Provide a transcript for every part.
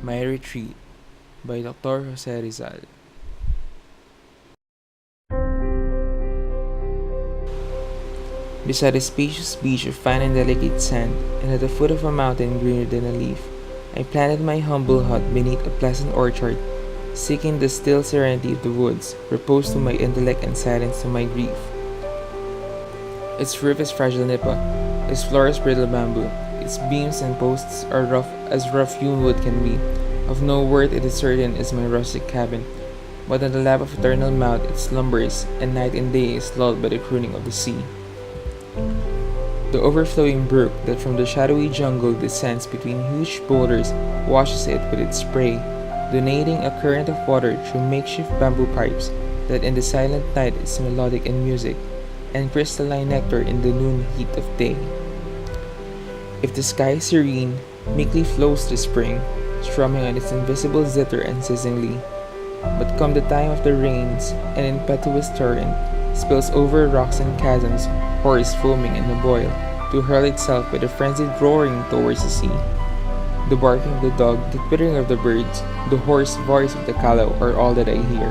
My Retreat by Dr. Jose Rizal. Beside a spacious beach of fine and delicate sand, and at the foot of a mountain greener than a leaf, I planted my humble hut beneath a pleasant orchard, seeking the still serenity of the woods, repose to my intellect and silence to my grief. Its roof is fragile nipa, its floor is brittle bamboo, its beams and posts are rough as rough hewn wood can be. Of no worth it is certain is my rustic cabin, but on the lap of eternal mouth it slumbers, and night and day is lulled by the crooning of the sea. The overflowing brook that from the shadowy jungle descends between huge boulders washes it with its spray, donating a current of water through makeshift bamboo pipes that in the silent night is melodic in music, and crystalline nectar in the noon heat of day. If the sky is serene, meekly flows the spring, strumming on its invisible zither unceasingly. But come the time of the rains, an impetuous torrent spills over rocks and chasms, hoarse foaming in a boil, to hurl itself with a frenzied roaring towards the sea. The barking of the dog, the twittering of the birds, the hoarse voice of the callow are all that I hear.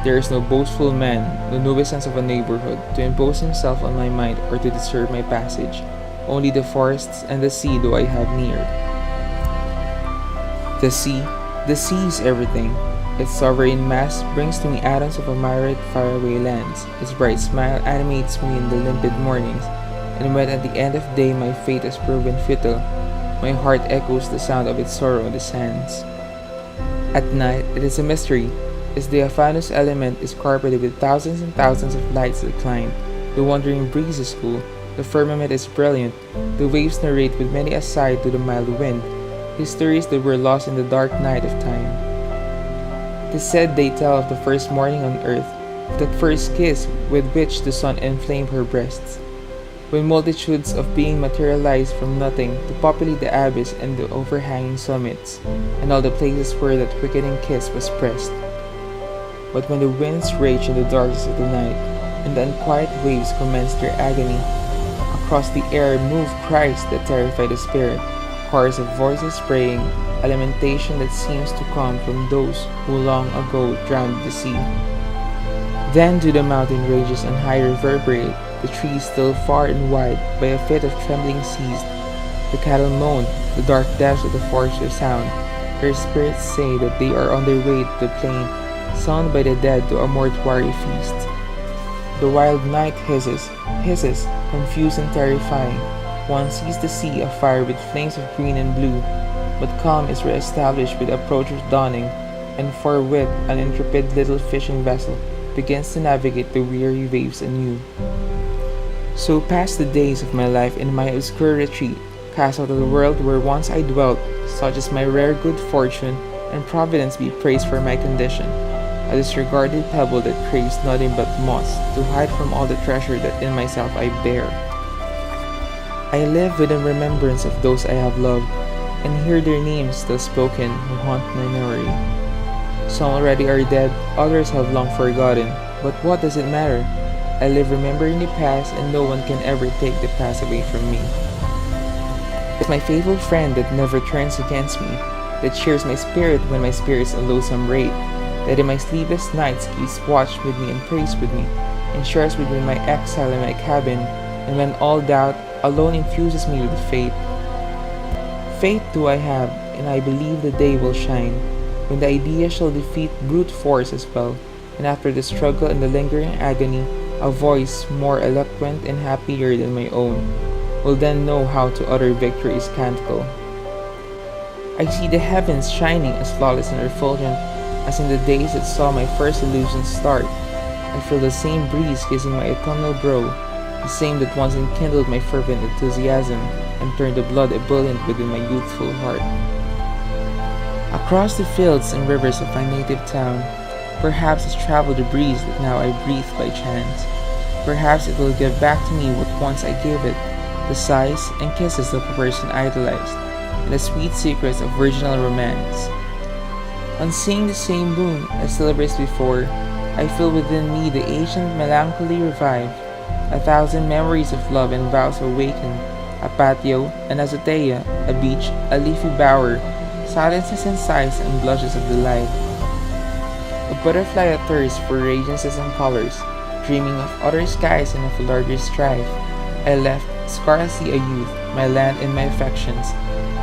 There is no boastful man, no nuisance of a neighborhood, to impose himself on my mind or to disturb my passage. Only the forests and the sea do I have near. The sea is everything. Its sovereign mass brings to me atoms of a myriad faraway lands. Its bright smile animates me in the limpid mornings, and when at the end of day my fate has proven futile, my heart echoes the sound of its sorrow in the sands. At night, it is a mystery. Its diaphanous element is carpeted with thousands and thousands of lights that climb. The wandering breeze is cool, the firmament is brilliant, the waves narrate with many a sigh to the mild wind, histories that were lost in the dark night of time. 'Tis said they tell of the first morning on earth, of that first kiss with which the sun inflamed her breasts, when multitudes of beings materialized from nothing to populate the abyss and the overhanging summits, and all the places where that quickening kiss was pressed. But when the winds raged in the darkness of the night, and the unquiet waves commenced their agony, across the air moved cries that terrify the spirit, choirs of voices praying, a lamentation that seems to come from those who long ago drowned the sea. Then do the mountain ranges on high reverberate, the trees still far and wide by a fit of trembling seas. The cattle moan, the dark depths of the forest resound. Their spirits say that they are on their way to the plain, summoned by the dead to a mortuary feast. The wild night hisses, confused and terrifying. One sees the sea afire with flames of green and blue, but calm is re-established with the approach of dawning, and forthwith an intrepid little fishing vessel begins to navigate the weary waves anew. So passed the days of my life in my obscure retreat, cast out of the world where once I dwelt, such as my rare good fortune, and Providence be praised for my condition, a disregarded pebble that craves nothing but moss to hide from all the treasure that in myself I bear. I live within remembrance of those I have loved, and hear their names still spoken who haunt my memory. Some already are dead, others have long forgotten, but what does it matter? I live remembering the past, and no one can ever take the past away from me. It's my faithful friend that never turns against me, that cheers my spirit when my spirit's in loathsome rate, that in my sleepless nights keeps watch with me and prays with me, and shares with me my exile in my cabin, and when all doubt alone infuses me with faith. Faith do I have, and I believe the day will shine, when the idea shall defeat brute force as well, and after the struggle and the lingering agony, a voice more eloquent and happier than my own will then know how to utter victory's canticle. I see the heavens shining as flawless and refulgent as in the days that saw my first illusions start. I feel the same breeze kissing my autumnal brow, the same that once enkindled my fervent enthusiasm and turned the blood ebullient within my youthful heart. Across the fields and rivers of my native town, perhaps has traveled the breeze that now I breathe by chance. Perhaps it will give back to me what once I gave it, the sighs and kisses of a person idolized, and the sweet secrets of virginal romance. On seeing the same moon as celebrates before, I feel within me the ancient melancholy revive. A thousand memories of love and vows awaken. A patio, an azotea, a beach, a leafy bower, silences and sighs and blushes of delight. A butterfly at thirst for radiances and colors, dreaming of other skies and of larger strife. I left, scarcely a youth, my land and my affections,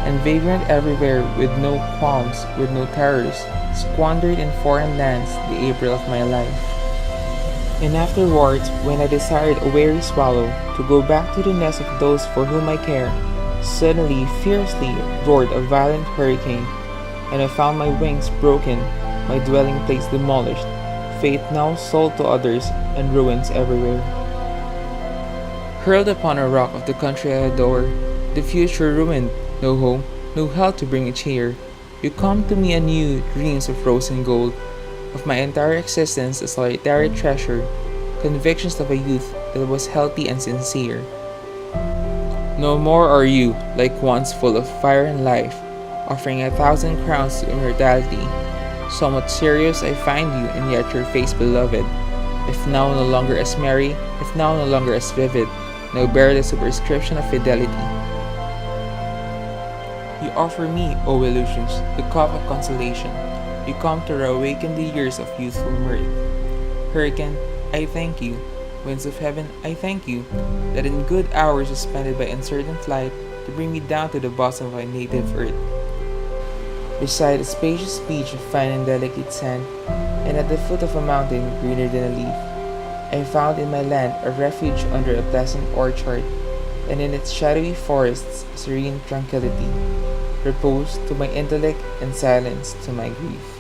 and vagrant everywhere with no qualms, with no terrors, squandered in foreign lands the April of my life. And afterwards, when I desired a weary swallow to go back to the nest of those for whom I care, suddenly, fiercely roared a violent hurricane, and I found my wings broken, my dwelling place demolished, faith now sold to others, and ruins everywhere. Hurled upon a rock of the country I adore, the future ruined, no home, no health to bring a cheer. You come to me anew, dreams of rose and gold, of my entire existence a solitary treasure, convictions of a youth that was healthy and sincere. No more are you, like once full of fire and life, offering 1,000 crowns to immortality. Somewhat serious I find you, and yet your face beloved, if now no longer as merry, if now no longer as vivid, now bear the superscription of fidelity. You offer me, O illusions, the cup of consolation. You come to reawaken the years of youthful mirth. Hurricane, I thank you. Winds of heaven, I thank you, that in good hours suspended by uncertain flight to bring me down to the bosom of my native earth. Beside a spacious beach of fine and delicate sand, and at the foot of a mountain greener than a leaf, I found in my land a refuge under a pleasant orchard, and in its shadowy forests serene tranquillity, repose to my intellect and silence to my grief.